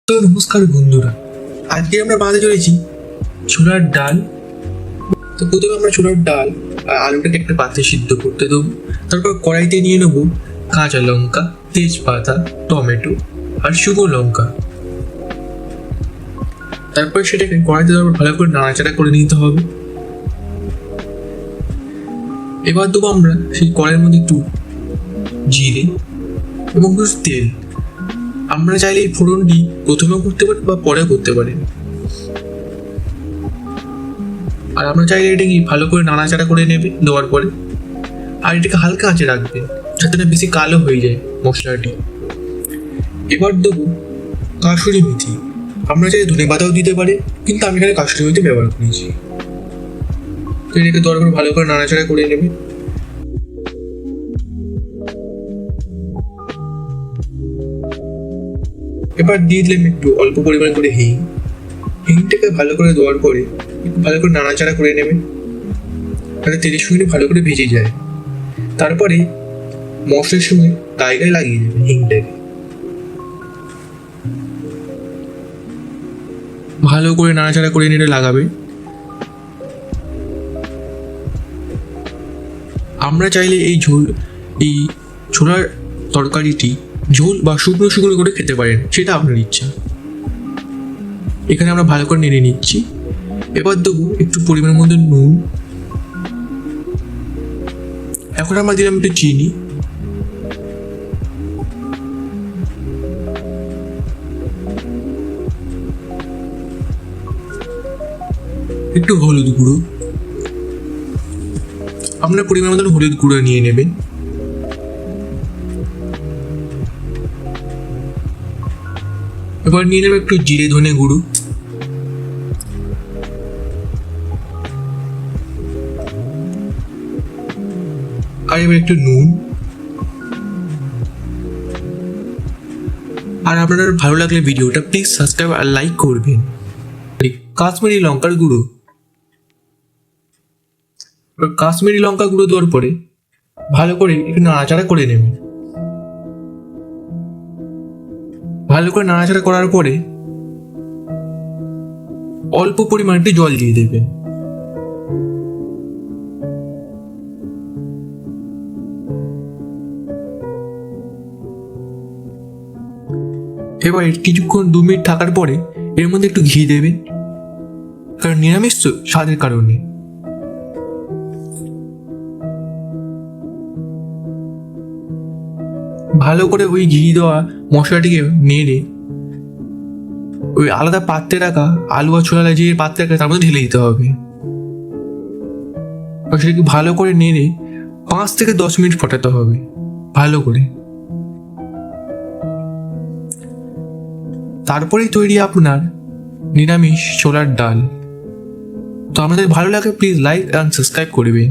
তো নমস্কার বন্ধুরা, আজকে আমরা বানাতে চলেছি ছোলার ডাল। তো প্রথমে আমরা ছোলার ডাল আর আলুটাকে একটা পাত্রে সিদ্ধ করতে দেবো। তারপর কড়াইতে নিয়ে নেবো কাঁচা লঙ্কা, তেজপাতা, টমেটো আর শুকনো লঙ্কা। তারপর সেটাকে কড়াইতে দেওয়ার ভালো করে নাড়াচাড়া করে নিতে হবে। এবার দেবো আমরা সেই কড়াইয়ের মধ্যে একটু জিরে এবং একটু তেল। আমরা চাইলে এই ফোড়নটি প্রথমেও করতে পারি বা পরেও করতে পারি। আর আমরা চাইলে এটাকে ভালো করে নাড়াচাড়া করে নেবে দেওয়ার পরে, আর এটাকে হালকা আঁচে রাখবে যাতে না বেশি কালো হয়ে যায় মশলাটি। এবার দেবো কাসুরি মেথি। আমরা চাইলে ধনে পাতাও দিতে পারি, কিন্তু আমি এখানে কাসুরি মেথি ব্যবহার করেছি। তো এটাকে দেওয়ার পর ভালো করে নাড়াচাড়া করে নেবে। এবার দিয়ে দিলাম একটু অল্প পরিমাণ করে হিংটাকে ভালো করে দেওয়ার পরে একটু ভালো করে নাড়াচাড়া করে নেবে যাতে তেলের সঙ্গে ভালো করে ভেজে যায়। তারপরে মশলার সঙ্গে গায়ে গায়ে লাগিয়ে দেবে হিংটাকে, ভালো করে নাড়াচাড়া করে নিয়ে লাগাবে। আমরা চাইলে এই ছোলার তরকারিটি ঝোল বা শুকনো শুকনো করে খেতে পারেন, সেটা আপনার ইচ্ছা। এখানে আমরা ভালো করে নেড়ে নিচ্ছি। এবার দেবো একটু পরিমাণের মধ্যে নুন। এখন আমরা দিলাম একটু চিনি, একটু হলুদ গুঁড়ো। আপনার পরিমাণ মতন হলুদ গুঁড়ো নিয়ে নেবেন। এবার নিয়ে নেবে একটু জিরে ধনে গুঁড়ো। আর এবার একটু নুন। আর আপনার ভালো লাগলে ভিডিওটা প্লিজ সাবস্ক্রাইব আর লাইক করবেন। কাশ্মীরি লঙ্কার গুঁড়ো। কাশ্মীরি লঙ্কা গুঁড়ো দেওয়ার পরে ভালো করে একটু নাড়াচাড়া করে নেবেন। ভালো করে নাড়াচাড়া করার পরে অল্প পরিমাণে একটু জল দিয়ে দেবেন। এবার কিছুক্ষণ 2 মিনিট থাকার পরে এর মধ্যে একটু ঘি দেবেন, কারণ নিরামিষ তো স্বাদের কারণে। ভালো করে ওই ঘি দেওয়া মশলাটিকে নেড়ে ওই আলাদা পাত্রে রাখা আলু আর ছোলা যে পাত্রে রাখা তার মধ্যে ঢেলে দিতে হবে। সেটাকে ভালো করে নেড়ে 5 থেকে 10 মিনিট ফোটাতে হবে ভালো করে। তারপরেই তৈরি আপনার নিরামিষ ছোলার ডাল। তো আমাদের ভালো লাগে প্লিজ লাইক অ্যান্ড সাবস্ক্রাইব করবেন।